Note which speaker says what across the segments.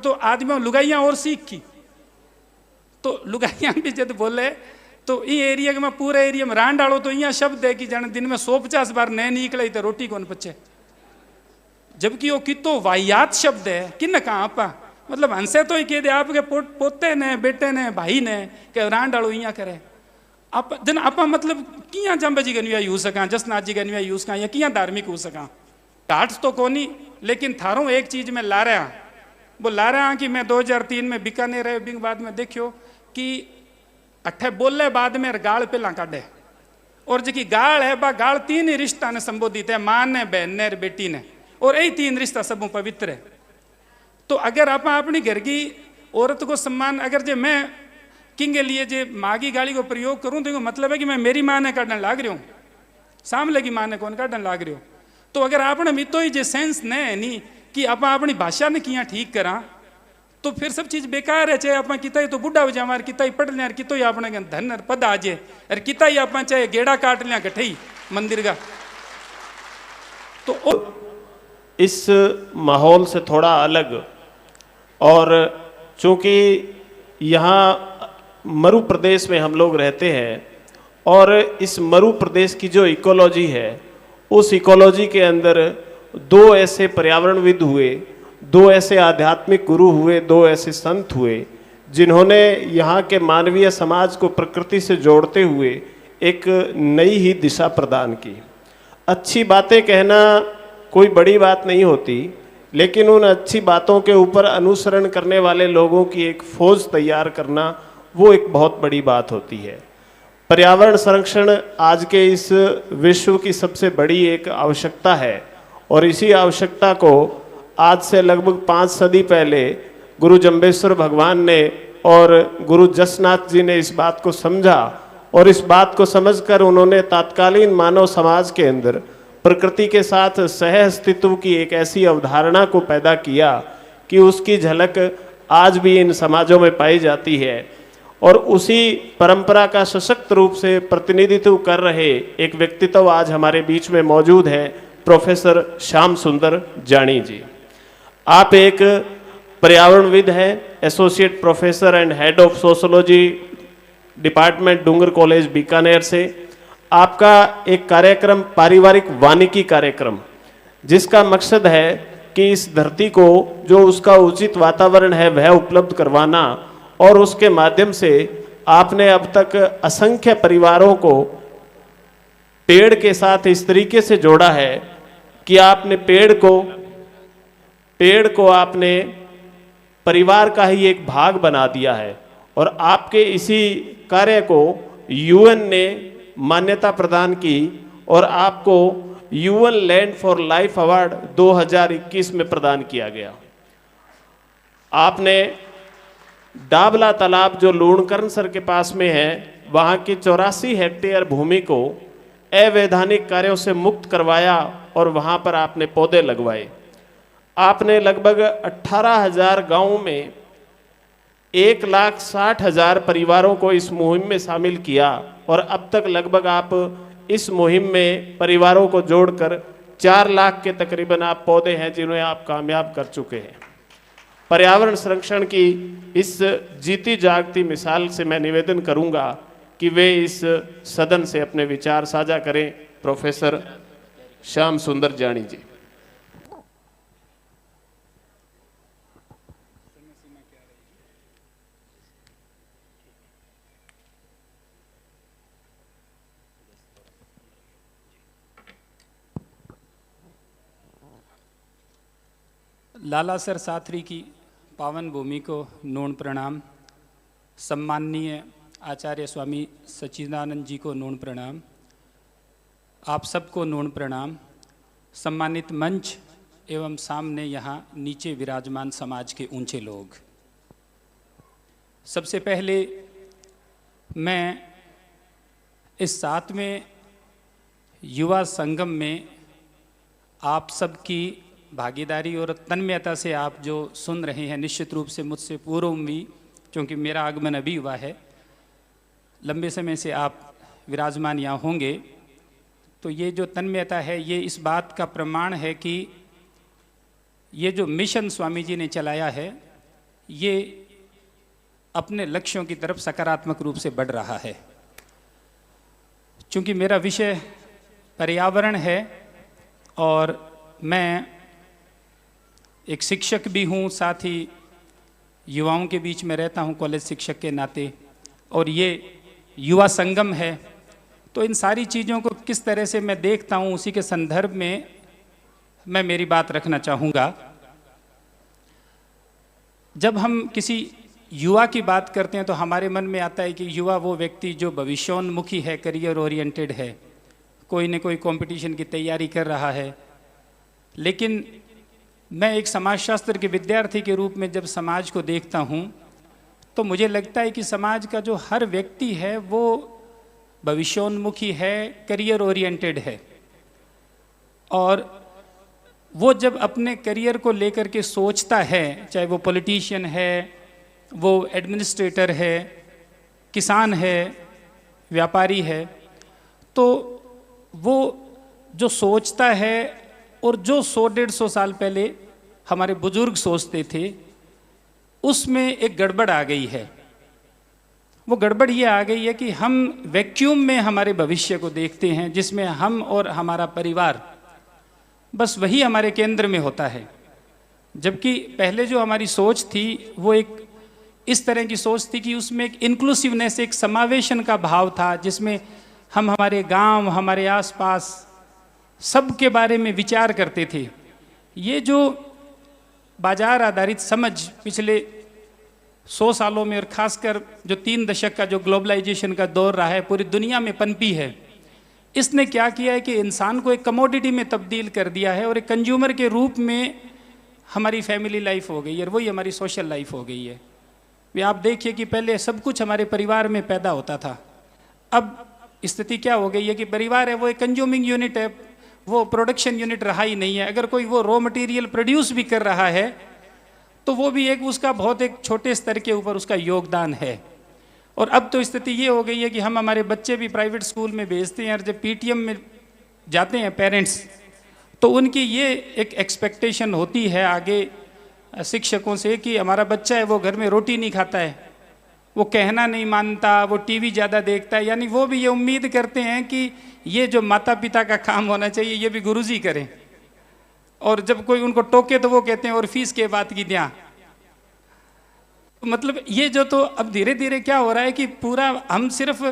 Speaker 1: तो आदमी लुगाइयाँ और सीख की, तो लुगाइयाँ भी जब बोले तो ये एरिया के मैं पूरे एरिया में रान डालो तो यहाँ शब्द है कि जाने दिन में 150 बार नहीं निकले तो रोटी कौन पचे, जबकि वो कितो वाहियात शब्द है कि न कहा आपा मतलब हंसे तो ही कह दे आपके पोते ने बेटे ने भाई ने के रान डालो यहाँ करे आप जन आपा मतलब किया जंबे जी गनविया यूज सका जसनाथ जी गनविया यूज का या किया धार्मिक हो सका घाट तो कोनी, लेकिन थारों एक चीज में ला रहा वो ला रहा कि मैं 2003 में बीकानेर रहे बिंग बाद में देखियो कि अठे बोले बाद में गाल पहला काढ़े और जी गाल है बा गाल 3 ही रिश्ता ने संबोधित है, मां ने बहन ने बेटी ने, और यही 3 रिश्ता सब पवित्र है। तो अगर आप अपनी घर की औरत को सम्मान अगर जे मैं किंग लिए जे माँ की गाली को प्रयोग करूं तो मतलब है कि मैं मेरी माँ ने काटने लाग रही हूँ, सामने की माँ ने कौन काटने लाग रही हो। तो अगर आपने मितो ही जे सेंस नहीं नहीं कि आप अपनी भाषा ने किया ठीक करा तो फिर सब चीज बेकार है। चाहे आप किता ही तो बुढ़ा हो जाए किता ही पढ़ लिया कितो ही अपने धन पद आ जाए अरे किता ही आप चाहे गेड़ा काट लिया गठई मंदिर का। तो
Speaker 2: इस माहौल से थोड़ा अलग, और चूंकि यहाँ मरु प्रदेश में हम लोग रहते हैं और इस मरु प्रदेश की जो इकोलॉजी है उस इकोलॉजी के अंदर 2 ऐसे पर्यावरणविद हुए, 2 ऐसे आध्यात्मिक गुरु हुए, 2 ऐसे संत हुए जिन्होंने यहाँ के मानवीय समाज को प्रकृति से जोड़ते हुए एक नई ही दिशा प्रदान की। अच्छी बातें कहना कोई बड़ी बात नहीं होती, लेकिन उन अच्छी बातों के ऊपर अनुसरण करने वाले लोगों की एक फौज तैयार करना वो एक बहुत बड़ी बात होती है। पर्यावरण संरक्षण आज के इस विश्व की सबसे बड़ी एक आवश्यकता है और इसी आवश्यकता को आज से लगभग 5 सदी पहले गुरु जंबेश्वर भगवान ने और गुरु जसनाथ जी ने इस बात को समझा और इस बात को समझकर उन्होंने तात्कालीन मानव समाज के अंदर प्रकृति के साथ सह अस्तित्व की एक ऐसी अवधारणा को पैदा किया कि उसकी झलक आज भी इन समाजों में पाई जाती है। और उसी परंपरा का सशक्त रूप से प्रतिनिधित्व कर रहे एक व्यक्तित्व आज हमारे बीच में मौजूद है, प्रोफेसर श्याम सुंदर जानी जी। आप एक पर्यावरणविद हैं, associate professor and head of sociology department Dungar college Bikaner से। आपका एक कार्यक्रम पारिवारिक वानिकी कार्यक्रम, जिसका मकसद है कि इस धरती को जो उसका उचित वातावरण है वह उपलब्ध करवाना, और उसके माध्यम से आपने अब तक असंख्य परिवारों को पेड़ के साथ इस तरीके से जोड़ा है कि आपने पेड़ को आपने परिवार का ही एक भाग बना दिया है। और आपके इसी कार्य को यूएन ने मान्यता प्रदान की और आपको UN land for life award 2021 में प्रदान किया गया। आपने डाबला तालाब जो लूणकरणसर के पास में है, वहाँ की 84 हेक्टेयर भूमि को अवैधानिक कार्यों से मुक्त करवाया और वहाँ पर आपने पौधे लगवाए। आपने लगभग 18,000 गाँवों में 1,60,000 परिवारों को इस मुहिम में शामिल किया और अब तक लगभग आप इस मुहिम में परिवारों को जोड़कर 4 लाख के तकरीबन आप पौधे हैं जिन्हें आप कामयाब कर चुके हैं। पर्यावरण संरक्षण की इस जीती जागती मिसाल से मैं निवेदन करूंगा कि वे इस सदन से अपने विचार साझा करें। प्रोफेसर श्याम सुंदर जानी जी।
Speaker 1: लालासर साथरी की पावन भूमि को नून प्रणाम। सम्माननीय आचार्य स्वामी सच्चिदानंद जी को नून प्रणाम। आप सबको नून प्रणाम। सम्मानित मंच एवं सामने यहाँ नीचे विराजमान समाज के ऊंचे लोग, सबसे पहले मैं इस 7वें युवा संगम में आप सबकी भागीदारी और तन्मयता से आप जो सुन रहे हैं, निश्चित रूप से मुझसे पूर्व भी, क्योंकि मेरा आगमन अभी हुआ है, लंबे समय से आप विराजमान यहाँ होंगे, तो ये जो तन्मयता है ये इस बात का प्रमाण है कि ये जो मिशन स्वामी जी ने चलाया है ये अपने लक्ष्यों की तरफ सकारात्मक रूप से बढ़ रहा है। चूँकि मेरा विषय पर्यावरण है और मैं एक शिक्षक भी हूँ, साथ ही युवाओं के बीच में रहता हूँ कॉलेज शिक्षक के नाते, और ये युवा संगम है, तो इन सारी चीज़ों को किस तरह से मैं देखता हूँ उसी के संदर्भ में मैं मेरी बात रखना चाहूँगा। जब हम किसी युवा की बात करते हैं तो हमारे मन में आता है कि युवा वो व्यक्ति जो भविष्योन्मुखी है, करियर ओरिएंटेड है, कोई न कोई कंपटीशन की तैयारी कर रहा है। लेकिन मैं एक समाजशास्त्र के विद्यार्थी के रूप में जब समाज को देखता हूँ तो मुझे लगता है कि समाज का जो हर व्यक्ति है वो भविष्योन्मुखी है, करियर ओरिएंटेड है, और वो जब अपने करियर को लेकर के सोचता है, चाहे वो पॉलिटिशियन है, वो एडमिनिस्ट्रेटर है, किसान है, व्यापारी है, तो वो जो सोचता है और जो 100-150 साल पहले हमारे बुजुर्ग सोचते थे उसमें एक गड़बड़ आ गई है। वो गड़बड़ ये आ गई है कि हम वैक्यूम में हमारे भविष्य को देखते हैं, जिसमें हम और हमारा परिवार बस वही हमारे केंद्र में होता है। जबकि पहले जो हमारी सोच थी वो एक इस तरह की सोच थी कि उसमें एक इंक्लूसिवनेस, एक समावेशन का भाव था, जिसमें हम हमारे गांव, हमारे आसपास सब के बारे में विचार करते थे। ये जो बाजार आधारित समझ पिछले 100 सालों में और खासकर जो 3 दशक का जो ग्लोबलाइजेशन का दौर रहा है, पूरी दुनिया में पनपी है, इसने क्या किया है कि इंसान को एक कमोडिटी में तब्दील कर दिया है और एक कंज्यूमर के रूप में हमारी फैमिली लाइफ हो गई है और वही हमारी सोशल लाइफ हो गई है। वे आप देखिए कि पहले सब कुछ हमारे परिवार में पैदा होता था, अब स्थिति क्या हो गई है कि परिवार है वो एक कंज्यूमिंग यूनिट है, वो प्रोडक्शन यूनिट रहा ही नहीं है। अगर कोई वो रॉ मटेरियल प्रोड्यूस भी कर रहा है तो वो भी एक उसका बहुत एक छोटे स्तर के ऊपर उसका योगदान है। और अब तो स्थिति ये हो गई है कि हम हमारे बच्चे भी प्राइवेट स्कूल में भेजते हैं और जब पीटीएम में जाते हैं पेरेंट्स, तो उनकी ये एक एक्सपेक्टेशन होती है आगे शिक्षकों से कि हमारा बच्चा है वो घर में रोटी नहीं खाता है, वो कहना नहीं मानता, वो टीवी ज़्यादा देखता है। यानी वो भी ये उम्मीद करते हैं कि ये जो माता पिता का काम होना चाहिए ये भी गुरुजी करें, और जब कोई उनको टोके तो वो कहते हैं और फीस के बात की द्या। मतलब ये जो, तो अब धीरे धीरे क्या हो रहा है कि पूरा हम सिर्फ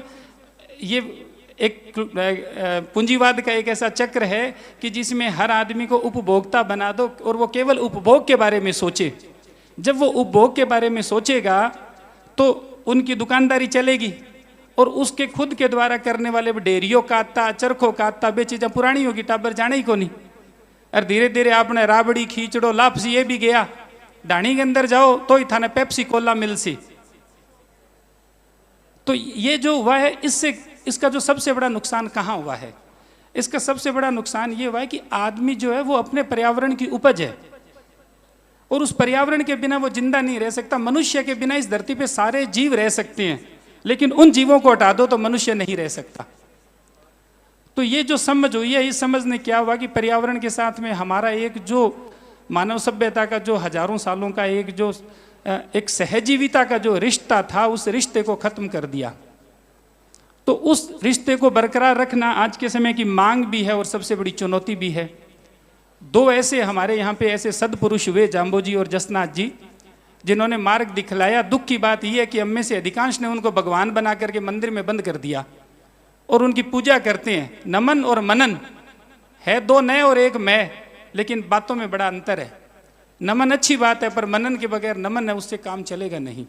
Speaker 1: ये एक पूंजीवाद का एक ऐसा चक्र है कि जिसमें हर आदमी को उपभोक्ता बना दो और वो केवल उपभोग के बारे में सोचे। जब वो उपभोग के बारे में सोचेगा तो उनकी दुकानदारी चलेगी और उसके खुद के द्वारा करने वाले डेयरियों काटता, चरखों काटता, बे चीज़ें पुरानी होगी, टाबर जाने ही को नहीं। और धीरे धीरे आपने राबड़ी, खींचड़ो, लापसी ये भी गया, ढाणी के अंदर जाओ तो ही थाने पेप्सी कोला मिलसी। तो ये जो हुआ है, इससे इसका जो सबसे बड़ा नुकसान कहाँ हुआ है? इसका सबसे बड़ा नुकसान ये हुआ है कि आदमी जो है वो अपने पर्यावरण की उपज है और उस पर्यावरण के बिना वो जिंदा नहीं रह सकता। मनुष्य के बिना इस धरती पे सारे जीव रह सकते हैं, लेकिन उन जीवों को हटा दो तो मनुष्य नहीं रह सकता। तो ये जो समझ हुई है, इस समझ ने क्या हुआ कि पर्यावरण के साथ में हमारा एक जो मानव सभ्यता का जो हजारों सालों का एक सहजीविता का जो रिश्ता था, उस रिश्ते को खत्म कर दिया। तो उस रिश्ते को बरकरार रखना आज के समय की मांग भी है और सबसे बड़ी चुनौती भी है। 2 ऐसे हमारे यहाँ पे ऐसे सदपुरुष हुए, जाम्बोजी और जसनाथ जी, जिन्होंने मार्ग दिखलाया। दुख की बात यह है कि हम में से अधिकांश ने उनको भगवान बना करके मंदिर में बंद कर दिया और उनकी पूजा करते हैं। नमन और मनन है 2 नए और एक मैं, लेकिन बातों में बड़ा अंतर है। नमन अच्छी बात है पर मनन के बगैर नमन है उससे काम चलेगा नहीं।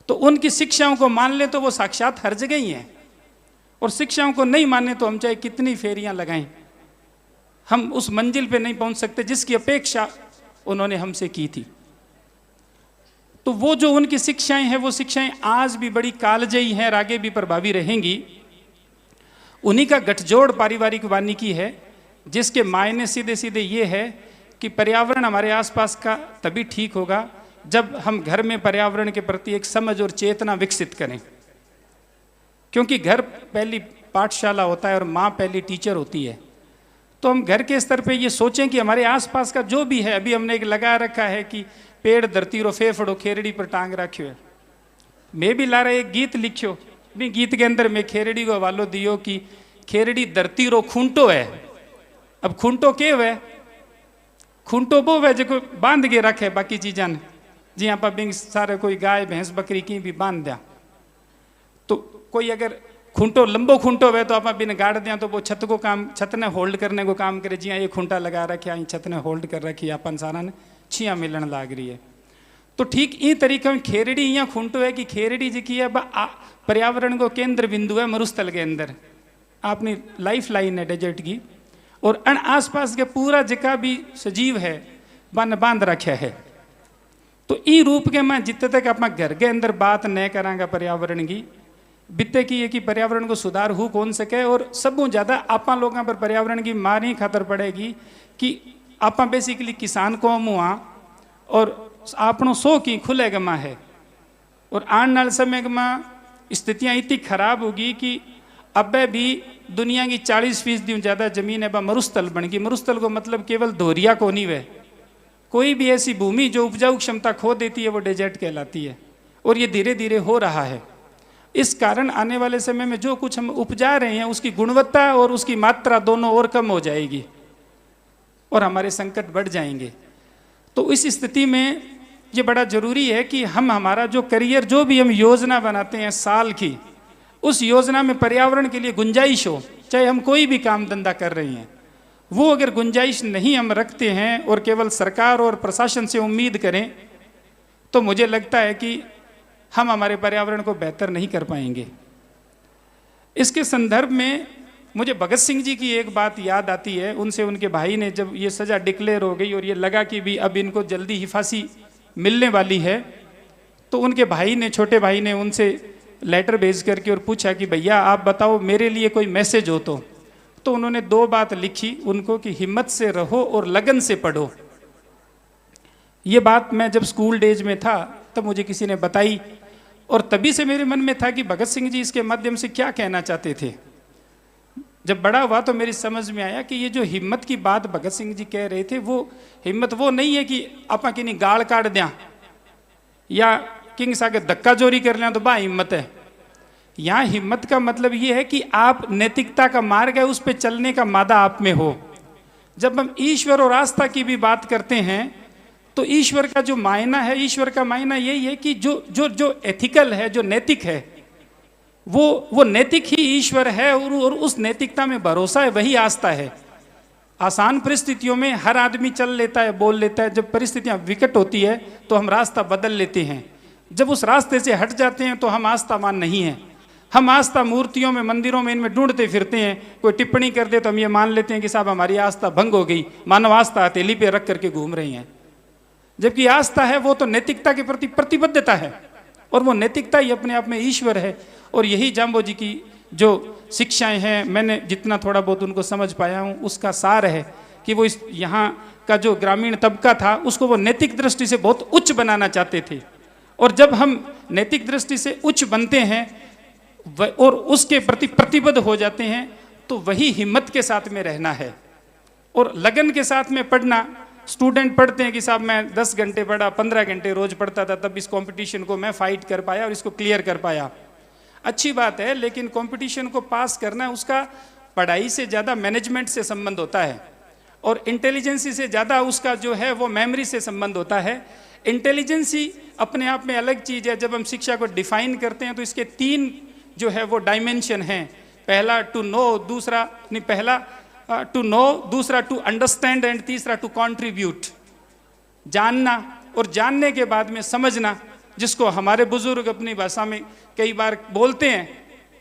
Speaker 1: तो उनकी शिक्षाओं को मान ले तो वो साक्षात हर जगह ही हैं, और शिक्षाओं को नहीं माने तो हम चाहे कितनी फेरियां लगाएं, हम उस मंजिल पे नहीं पहुंच सकते जिसकी अपेक्षा उन्होंने हमसे की थी। तो वो जो उनकी शिक्षाएं हैं, वो शिक्षाएं आज भी बड़ी कालजयी हैं और आगे भी प्रभावी रहेंगी। उन्हीं का गठजोड़ पारिवारिक वानिकी है, जिसके मायने सीधे सीधे ये है कि पर्यावरण हमारे आसपास का तभी ठीक होगा जब हम घर में पर्यावरण के प्रति एक समझ और चेतना विकसित करें। क्योंकि घर पहली पाठशाला होता है और माँ पहली टीचर होती है। तो हम घर के स्तर पे ये सोचें कि हमारे आसपास का जो भी है, अभी हमने एक लगा रखा है कि पेड़ धरती रो फेफड़ो खेरड़ी पर टांग राख्यो है। मैं भी लारा एक गीत लिख्यो, भी गीत के अंदर मैं खेरड़ी को हवालो दियो कि खेरड़ी धरती रो खूंटो है। अब खूंटो के है? खूंटो वो है जो बांध के रखे बाकी चीजा ने, जी आप बिंग सारे कोई गाय भैंस बकरी की भी बांध दिया, तो कोई अगर खूंटो लंबो खूंटो है तो आप बिन गाड़ दिया तो वो छत को काम, छत ने होल्ड करने को काम करे। जी ये खूंटा लगा रखे, छत ने होल्ड कर रखी, अपन सारा ने छिया मिलन लाग रही है। तो ठीक ये तरीके में खेरड़ी यहाँ खूंटो है कि खेरड़ी जी की है पर्यावरण को केंद्र बिंदु है मरुस्थल के अंदर, अपनी लाइफ लाइन है डेजर्ट की, और अन आसपास के पूरा जिका भी सजीव है बन बांध रखे है। तो ई रूप के मैं जितने तक अपना घर के अंदर बात न करांगा पर्यावरण की, बित्ते की है कि पर्यावरण को सुधार हो कौन सके। और सबू ज़्यादा आपा लोगों पर पर्यावरण की मार ही खातर पड़ेगी कि आपा बेसिकली किसान कौम हुआ और आपनों सो की खुले गमा है, और आने वाले समय में स्थितियाँ इतनी खराब होगी कि अब भी दुनिया की 40% ज़्यादा जमीन है मरुस्थल बन गई। मरुस्थल को मतलब केवल धोरिया को नहीं है, कोई भी ऐसी भूमि जो उपजाऊ क्षमता खो देती है वो डेजर्ट कहलाती है, और ये धीरे धीरे हो रहा है। इस कारण आने वाले समय में जो कुछ हम उपजा रहे हैं उसकी गुणवत्ता और उसकी मात्रा दोनों और कम हो जाएगी और हमारे संकट बढ़ जाएंगे। तो इस स्थिति में ये बड़ा जरूरी है कि हम हमारा जो करियर, जो भी हम योजना बनाते हैं साल की, उस योजना में पर्यावरण के लिए गुंजाइश हो। चाहे हम कोई भी काम धंधा कर रहे हैं, वो अगर गुंजाइश नहीं हम रखते हैं और केवल सरकार और प्रशासन से उम्मीद करें, तो मुझे लगता है कि हम हमारे पर्यावरण को बेहतर नहीं कर पाएंगे। इसके संदर्भ में मुझे भगत सिंह जी की एक बात याद आती है। उनसे उनके भाई ने जब ये सज़ा डिक्लेयर हो गई और ये लगा कि भी अब इनको जल्दी ही फांसी मिलने वाली है, तो उनके भाई ने, छोटे भाई ने उनसे लेटर भेज करके और पूछा कि भैया आप बताओ मेरे लिए कोई मैसेज हो तो उन्होंने 2 बात लिखी उनको कि हिम्मत से रहो और लगन से पढ़ो। ये बात मैं जब स्कूल डेज में था तब मुझे किसी ने बताई, और तभी से मेरे मन में था कि भगत सिंह जी इसके माध्यम से क्या कहना चाहते थे। जब बड़ा हुआ तो मेरी समझ में आया कि ये जो हिम्मत की बात भगत सिंह जी कह रहे थे, वो हिम्मत वो नहीं है कि आपा किन्हीं गाल काट दें या किंग सागे धक्का चोरी कर लें तो बा हिम्मत है। यहाँ हिम्मत का मतलब ये है कि आप नैतिकता का मार्ग है उस पर चलने का मादा आप में हो। जब हम ईश्वर और आस्था की भी बात करते हैं तो ईश्वर का जो मायना है, ईश्वर का मायना यही है कि जो जो जो एथिकल है, जो नैतिक है, वो नैतिक ही ईश्वर है, और उस नैतिकता में भरोसा है, वही आस्था है। आसान परिस्थितियों में हर आदमी चल लेता है, बोल लेता है। जब परिस्थितियां विकट होती है तो हम रास्ता बदल लेते हैं। जब उस रास्ते से हट जाते हैं तो हम आस्थावान नहीं हैं। हम आस्था मूर्तियों में, मंदिरों में, इनमें ढूंढते फिरते हैं। कोई टिप्पणी कर दे तो हम ये मान लेते हैं कि साहब हमारी आस्था भंग हो गई, मानव आस्था हथेली पे रख करके घूम रही हैं। जबकि आस्था है वो तो नैतिकता के प्रति प्रतिबद्धता है, और वो नैतिकता ही अपने आप में ईश्वर है। और यही जाम्बो जी की जो शिक्षाएं हैं, मैंने जितना थोड़ा बहुत उनको समझ पाया हूँ, उसका सार है कि वो इस यहाँ का जो ग्रामीण तबका था उसको वो नैतिक दृष्टि से बहुत उच्च बनाना चाहते थे। और जब हम नैतिक दृष्टि से उच्च बनते हैं और उसके प्रति प्रतिबद्ध हो जाते हैं तो वही हिम्मत के साथ में रहना है और लगन के साथ में पढ़ना। स्टूडेंट पढ़ते हैं कि साहब मैं 10 घंटे पढ़ा, 15 घंटे रोज पढ़ता था, तब इस कंपटीशन को मैं फाइट कर पाया और इसको क्लियर कर पाया। अच्छी बात है, लेकिन कंपटीशन को पास करना उसका पढ़ाई से ज़्यादा मैनेजमेंट से संबंध होता है, और इंटेलिजेंसी से ज़्यादा उसका जो है वो मेमोरी से संबंध होता है। इंटेलिजेंसी अपने आप में अलग चीज़ है। जब हम शिक्षा को डिफाइन करते हैं तो इसके 3 जो है वो डायमेंशन हैं। पहला टू नो, दूसरा नहीं, पहला टू नो, दूसरा टू अंडरस्टैंड एंड तीसरा टू कंट्रीब्यूट। जानना और जानने के बाद में समझना, जिसको हमारे बुजुर्ग अपनी भाषा में कई बार बोलते हैं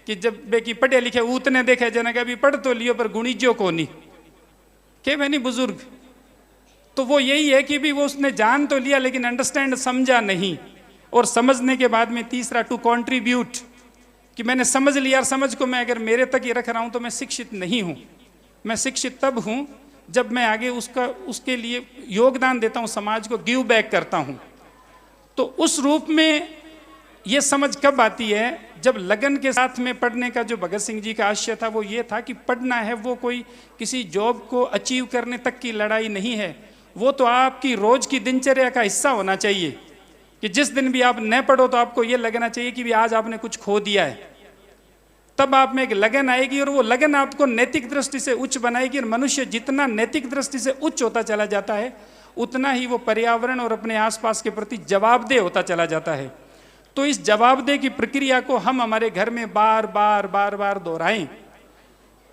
Speaker 1: कि जब बेकी पढ़े लिखे उतने देखे जना का भी पढ़ तो लियो पर गुणीजो को नहीं के नहीं बुजुर्ग। तो वो यही है कि भी वो उसने जान तो लिया लेकिन अंडरस्टैंड समझा नहीं, और समझने के बाद में तीसरा टू कंट्रीब्यूट, कि मैंने समझ लिया और समझ को मैं अगर मेरे तक ही रख रहा हूँ तो मैं शिक्षित नहीं हूँ। मैं शिक्षित तब हूँ जब मैं आगे उसके लिए योगदान देता हूँ, समाज को गिव बैक करता हूँ। तो उस रूप में ये समझ कब आती है, जब लगन के साथ में पढ़ने का जो भगत सिंह जी का आशय था वो ये था कि पढ़ना है वो कोई किसी जॉब को अचीव करने तक की लड़ाई नहीं है, वो तो आपकी रोज की दिनचर्या का हिस्सा होना चाहिए कि जिस दिन भी आप न पढ़ो तो आपको ये लगना चाहिए कि भी आज आपने कुछ खो दिया है। तब आप में एक लगन आएगी और वो लगन आपको नैतिक दृष्टि से उच्च बनाएगी। और मनुष्य जितना नैतिक दृष्टि से उच्च होता चला जाता है उतना ही वो पर्यावरण और अपने आसपास के प्रति जवाबदेह होता चला जाता है। तो इस जवाबदेह की प्रक्रिया को हम हमारे घर में बार बार दोहराएं।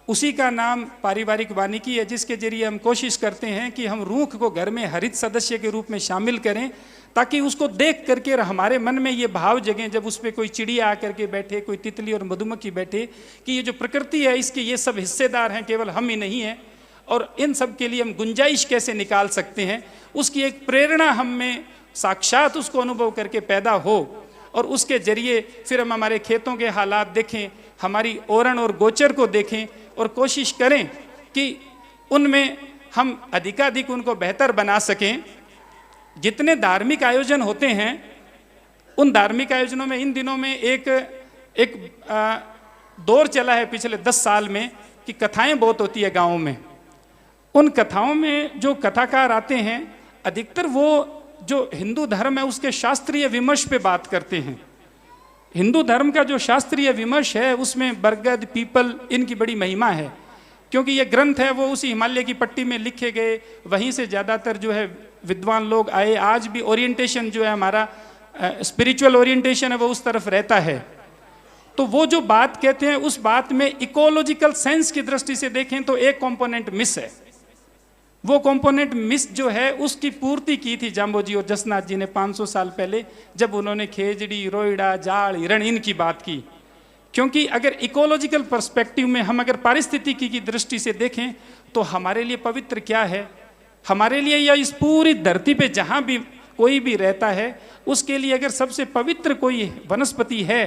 Speaker 1: उसी का नाम पारिवारिक वानिकी है, जिसके जरिए हम कोशिश करते हैं कि हम रूख को घर में हरित सदस्य के रूप में शामिल करें, ताकि उसको देख करके हमारे मन में ये भाव जगें, जब उस पर कोई चिड़िया आकर के बैठे, कोई तितली और मधुमक्खी बैठे, कि ये जो प्रकृति है इसके ये सब हिस्सेदार हैं, केवल हम ही नहीं हैं। और इन सब के लिए हम गुंजाइश कैसे निकाल सकते हैं, उसकी एक प्रेरणा हम में साक्षात उसको अनुभव करके पैदा हो। और उसके जरिए फिर हम हमारे खेतों के हालात देखें, हमारी ओरण और गोचर को देखें और कोशिश करें कि उनमें हम अधिकाधिक उनको बेहतर बना सकें। जितने धार्मिक आयोजन होते हैं उन धार्मिक आयोजनों में इन दिनों में एक दौर चला है पिछले 10 साल में कि कथाएं बहुत होती है गाँव में। उन कथाओं में जो कथाकार आते हैं अधिकतर वो जो हिंदू धर्म है उसके शास्त्रीय विमर्श पे बात करते हैं। हिंदू धर्म का जो शास्त्रीय विमर्श है उसमें बरगद, पीपल, इनकी बड़ी महिमा है, क्योंकि ये ग्रंथ है वो उसी हिमालय की पट्टी में लिखे गए, वहीं से ज़्यादातर जो है विद्वान लोग आए। आज भी ओरिएंटेशन जो है हमारा स्पिरिचुअल ओरिएंटेशन है वो उस तरफ रहता है। तो वो जो बात कहते हैं उस बात में इकोलॉजिकल सेंस की दृष्टि से देखें तो एक कंपोनेंट मिस है। वो कंपोनेंट मिस जो है उसकी पूर्ति की थी जाम्बोजी और जसनाथ जी ने 500 साल पहले, जब उन्होंने खेजड़ी, रोइड़ा, जाड़, हिरण इनकी बात की। क्योंकि अगर इकोलॉजिकल पर्सपेक्टिव में हम अगर पारिस्थितिकी की दृष्टि से देखें तो हमारे लिए पवित्र क्या है, हमारे लिए या इस पूरी धरती पे जहाँ भी कोई भी रहता है उसके लिए अगर सबसे पवित्र कोई वनस्पति है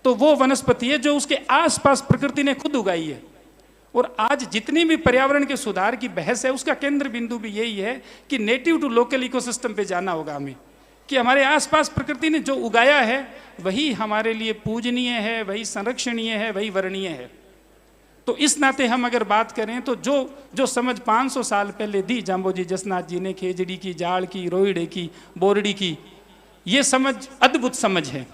Speaker 1: तो वो वनस्पति है जो उसके आसपास प्रकृति ने खुद उगाई है। और आज जितनी भी पर्यावरण के सुधार की बहस है उसका केंद्र बिंदु भी यही है कि नेटिव टू लोकल इकोसिस्टम पे जाना होगा हमें, कि हमारे आसपास प्रकृति ने जो उगाया है वही हमारे लिए पूजनीय है, वही संरक्षणीय है, वही वर्णीय है। तो इस नाते हम अगर बात करें तो जो समझ 500 साल पहले दी जाम्बोजी जसनाथ जी ने खेजड़ी की, जाड़ की, रोइड़े की, बोरड़ी की, ये समझ अद्भुत समझ है।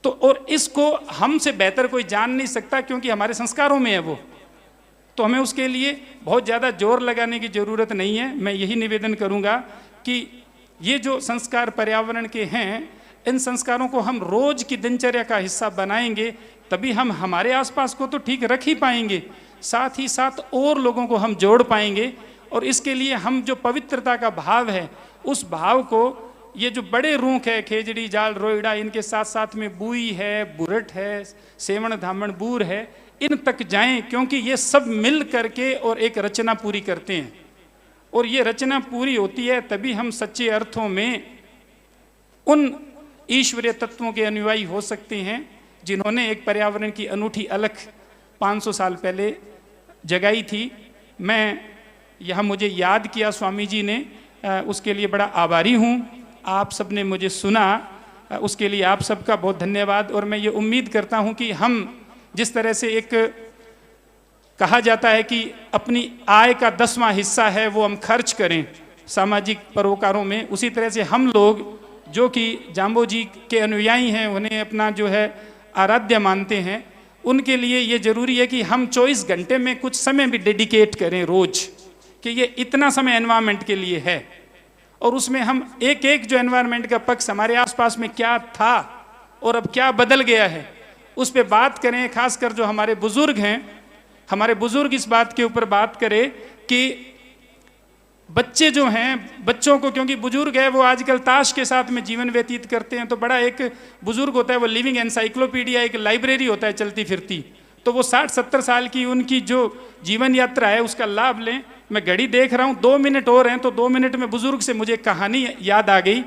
Speaker 1: तो और इसको हमसे बेहतर कोई जान नहीं सकता क्योंकि हमारे संस्कारों में है वो। तो हमें उसके लिए बहुत ज़्यादा जोर लगाने की ज़रूरत नहीं है। मैं यही निवेदन करूँगा कि ये जो संस्कार पर्यावरण के हैं इन संस्कारों को हम रोज की दिनचर्या का हिस्सा बनाएंगे तभी हम हमारे आसपास को तो ठीक रख ही पाएंगे, साथ ही साथ और लोगों को हम जोड़ पाएंगे। और इसके लिए हम जो पवित्रता का भाव है उस भाव को, ये जो बड़े रूख है खेजड़ी, जाल, रोइड़ा, इनके साथ साथ में बुई है, बुरट है, सेवण, धामण, बूर है, इन तक जाएं, क्योंकि ये सब मिल करके और एक रचना पूरी करते हैं। और ये रचना पूरी होती है तभी हम सच्चे अर्थों में उन ईश्वरीय तत्वों के अनुयायी हो सकते हैं जिन्होंने एक पर्यावरण की अनूठी अलख 500 साल पहले जगाई थी। मैं यह मुझे याद किया स्वामी जी ने, उसके लिए बड़ा आभारी हूँ। आप सब ने मुझे सुना, उसके लिए आप सबका बहुत धन्यवाद। और मैं ये उम्मीद करता हूँ कि हम जिस तरह से एक कहा जाता है कि अपनी आय का 10वां हिस्सा है वो हम खर्च करें सामाजिक परोकारों में, उसी तरह से हम लोग जो कि जाम्बोजी के अनुयायी हैं, उन्हें अपना जो है आराध्य मानते हैं, उनके लिए ये ज़रूरी है कि हम 24 घंटे में कुछ समय भी डेडिकेट करें रोज, कि ये इतना समय एनवायरनमेंट के लिए है। और उसमें हम एक एक जो एनवायरनमेंट का पक्ष हमारे आसपास में क्या था और अब क्या बदल गया है उस पर बात करें। खासकर जो हमारे बुजुर्ग हैं, हमारे बुजुर्ग इस बात के ऊपर बात करें कि बच्चे जो हैं, बच्चों को, क्योंकि बुजुर्ग है वो आजकल ताश के साथ में जीवन व्यतीत करते हैं, तो बड़ा एक बुजुर्ग होता है वो लिविंग एनसाइक्लोपीडिया, एक लाइब्रेरी होता है चलती फिरती। तो वो 60-70 साल की उनकी जो जीवन यात्रा है उसका लाभ लें। मैं घड़ी देख रहा हूँ 2 मिनट और हैं, तो 2 मिनट में बुजुर्ग से मुझे कहानी याद आ गई।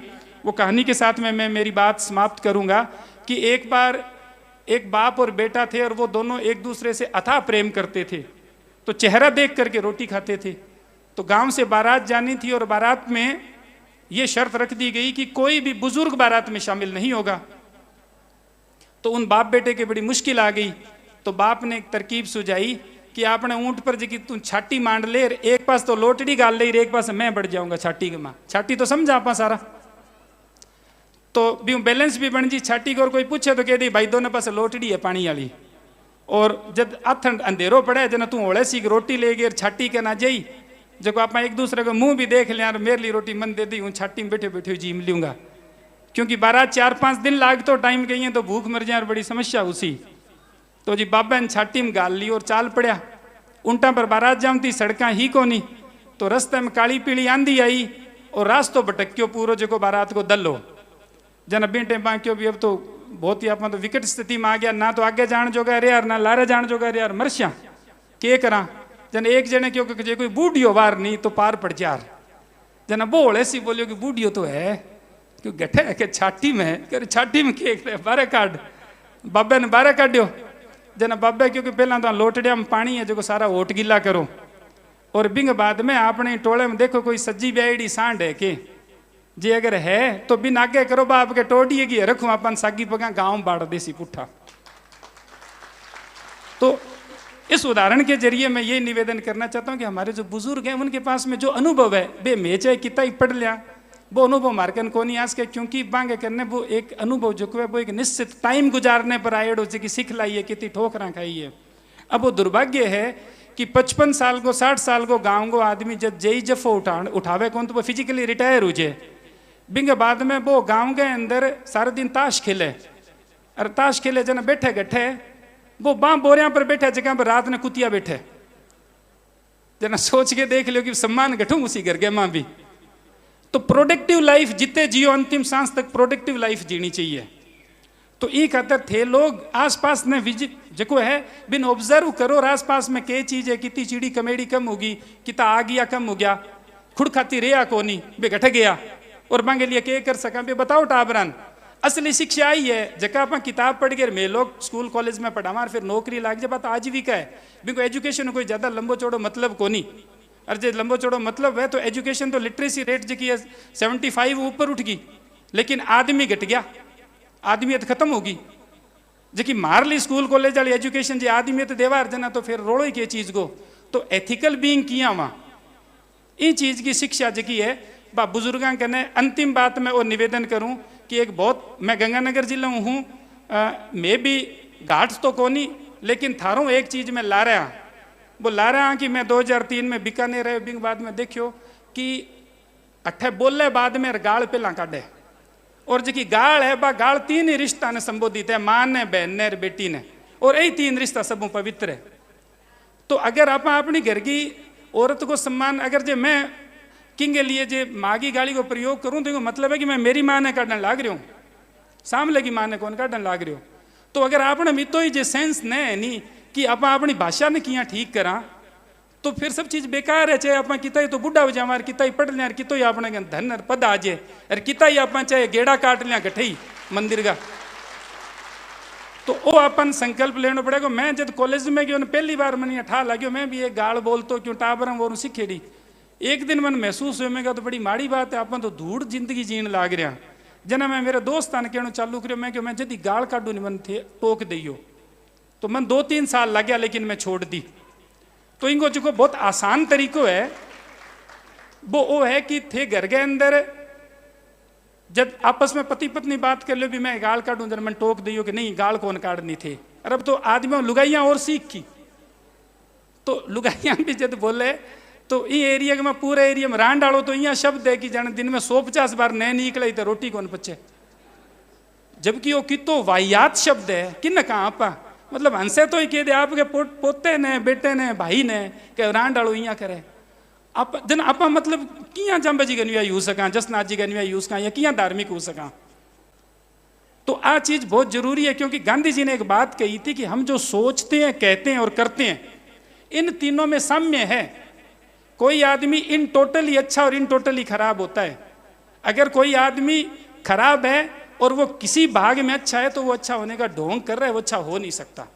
Speaker 1: वो कहानी के साथ में मैं मेरी बात समाप्त करूँगा कि एक बार एक बाप और बेटा थे और वो दोनों एक दूसरे से अथाह प्रेम करते थे, तो चेहरा देख करके रोटी खाते थे। तो गांव से बारात जानी थी और बारात में ये शर्त रख दी गई कि कोई भी बुजुर्ग बारात में शामिल नहीं होगा। तो उन बाप बेटे की बड़ी मुश्किल आ गई। तो बाप ने एक तरकीब सुझाई कि आपने ऊंट पर जी तू छाटी मांड ले, एक पास तो लोटड़ी गाल ले, एक पास मैं बढ़ जाऊंगा छाटी के मां। छाटी तो समझा आपा सारा, तो भी बैलेंस भी बन जी छाटी को। और कोई पूछे तो कह दी भाई दोनों पास लोटड़ी है पानी वाली, और जब अथन अंधेरो पड़े जना तू ओले सी रोटी ले गई छाटी के ना जाई, जो आप एक दूसरे को मुंह भी देख लिया, मेरे लिए रोटी मन दे दी, हूँ छाटी में बैठे बैठे जीम लूंगा, क्योंकि 12-4-5 दिन लाग तो टाइम गई है तो भूख मर जाए, बड़ी समस्या उसी। तो जी बाबा ने छाटी में गाल ली और चाल पड़ा। ऊंटा पर बारात जामती, सड़क ही कोनी, तो रस्ते में काली पीली आंधी आई और रास्तो भटक्यो पूरो, जो बारात को दलो जना बीटे बांक्यो भी। अब तो बहुत ही आप तो विकट स्थिति में आ गया, ना तो आगे जान जोगा रे यार, ना लारे जान जोगा रे यार, मरस्या के करा। जन एक जने क्यों जे कोई बूढ़ियो वार नहीं तो पार पड़ जार, जना बोल ऐसी बोलियो कि बूढ़ियो तो है क्यों गठे है के छाटी में कर, छाटी में के बारे काट। बाबे ने बारे काट्यो जना बाबे, क्योंकि पहला तो लोटड़िया में पानी है जो सारा ओट गिला करो, और बिंग बाद में आपने टोले में देखो कोई सज्जी ब्याईडी सांड है के जी, अगर है तो बिन आगे करो बाप के टोडिए की रखू अपन सागी पगा गांव बाड़ देसी पुट्ठा। तो इस उदाहरण के जरिए मैं ये निवेदन करना चाहता हूं कि हमारे जो बुजुर्ग हैं उनके पास में जो अनुभव है बे मैं चाहे कितना ही पढ़ लिया वो अनुभव मार्कन को नहीं आज के, क्योंकि बांगे करने वो एक अनुभव जो है वो एक निश्चित टाइम गुजारने पर आएड़ो जी की सीख लाई है, कितनी ठोकरा खाई है। अब वो दुर्भाग्य है कि 55 साल को 60 साल को गाँव को आदमी जब जई जफो उठावे कौन तो वो फिजिकली रिटायर हो जाए, बिंग बाद में वो गांव के अंदर सारा दिन ताश खेले, और ताश खेले जना बैठे गठे वो बाँ बोरिया पर बैठे जगह पर रात ने कुतिया बैठे, जना सोच के देख लो कि सम्मान गठू उसी घर के माँ भी। तो प्रोडक्टिव लाइफ जितने जियो अंतिम सांस तक प्रोडक्टिव लाइफ जीनी चाहिए। तो ये खातर थे लोग आसपास ने विजिट जो है बिन ऑब्जर्व करो और आसपास में के चीज है, कितनी चिड़ी कमेडी कम होगी, कितना आ गया कम हो गया, खुड़ खाती रेया कोनी बे घट गया, और मांगे लिए के कर सका बे बताओ टाबरन। असली शिक्षा आई है जगह आप किताब पढ़ के मैं लोग स्कूल कॉलेज में पढ़ावा फिर नौकरी लाग जाए, बात आजीविका है बिल्कुल। एजुकेशन कोई ज़्यादा लंबो चौड़ो मतलब को नहीं, और जो लंबो चौड़ो मतलब है तो एजुकेशन तो लिटरेसी रेट जी है 75 ऊपर उठ गई, लेकिन आदमी घट गया, आदमियत खत्म होगी। जी मार ली स्कूल कॉलेज वाली एजुकेशन जी आदमियत देवार जना तो फिर रोड़ो ही के चीज़ को, तो एथिकल बीइंग किया वहाँ इन चीज़ की शिक्षा जी है बा बुजुर्गों कने। अंतिम बात मैं और निवेदन करूं कि एक बहुत मैं गंगानगर जिला हूँ, मैं भी घाट तो कोनी लेकिन थारों एक चीज़ में ला रहा, वो ला रहा कि मैं 2003 में बीकानेर रहे बिंग बाद में देखियो कि अठे बोले बाद में गाल पहला काटे, और जी गाल है बा गाल 3 ही रिश्ता ने संबोधित है, माँ ने बहन ने बेटी ने, और यही 3 रिश्ता सब पवित्र है। तो अगर आप अपनी घर की औरत को सम्मान, अगर जो मैं किंग के लिए जो माँ की गाली को प्रयोग करूं तो मतलब है कि मैं मेरी माँ ने काटने लाग रही हूँ, सामने की माँ ने कौन काटने लाग रही हो। तो अगर आपने मितो ही जो सेंस नहीं नहीं कि आप अपनी भाषा ने किया ठीक करा तो फिर सब चीज़ बेकार है। चाहे आप कितना ही तो बुढ़ा हो जाए, कितना ही पढ़ लें, कितो ही अपने धन और पद आ जाए, और कितना ही आप चाहे गेड़ा काट लिया गठे ही मंदिर का, तो वो अपन संकल्प लेना पड़ेगा। मैं जब कॉलेज में गया पहली बार मैंने ठा लगे मैं भी एक गाल बोलता क्यों टाबर वो सीखेड़ी, एक दिन मन महसूस हुए मैं तो बड़ी माड़ी बात है, अपन तो धूड़ जिंदगी जीन लाग रहा। जना मैं मेरे दोस्त ने कहना चालू करो मैं मैं जदी गाल काटू नहीं मन थे टोक दियो, तो मन 2-3 साल लग गया लेकिन मैं छोड़ दी। तो इनको जो बहुत आसान तरीको है वो है कि थे घर के अंदर जब आपस में पति पत्नी बात कर लो भी मैं गाल काटूं जब मन टोक दियो कि नहीं गाल कौन काटनी थे। और अब तो आदमियों लुगाइयाँ और सीख की, तो लुगाइयाँ भी जब बोले तो ये एरिया के मैं पूरे एरिया में रान डालो तो यहाँ शब्द है कि जाने दिन में 150 बार नहीं निकले तो रोटी कौन पचे, जबकि वो कितो वाहियात शब्द है कि न कहाँ आपा मतलब हंसे तो ही कह दे आपके पोते ने बेटे ने भाई ने के रान डालो यहाँ करे आप जन आपा मतलब किया जंबे जी गनविया यूज सका, जसनाथ जी गनविया यूज का या किया धार्मिक हो सका। तो आ चीज बहुत जरूरी है, क्योंकि गांधी जी ने एक बात कही थी कि हम जो सोचते हैं कहते हैं और करते हैं इन तीनों में साम्य है। कोई आदमी इन टोटली अच्छा और इन टोटली खराब होता है। अगर कोई आदमी खराब है और वो किसी भाग में अच्छा है तो वो अच्छा होने का ढोंग कर रहा है, वो अच्छा हो नहीं सकता।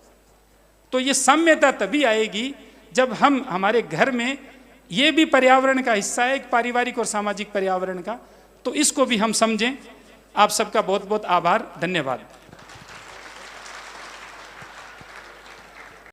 Speaker 1: तो ये साम्यता तभी आएगी जब हम हमारे घर में ये भी पर्यावरण का हिस्सा है, एक पारिवारिक और सामाजिक पर्यावरण का, तो इसको भी हम समझें। आप सबका बहुत बहुत आभार, धन्यवाद।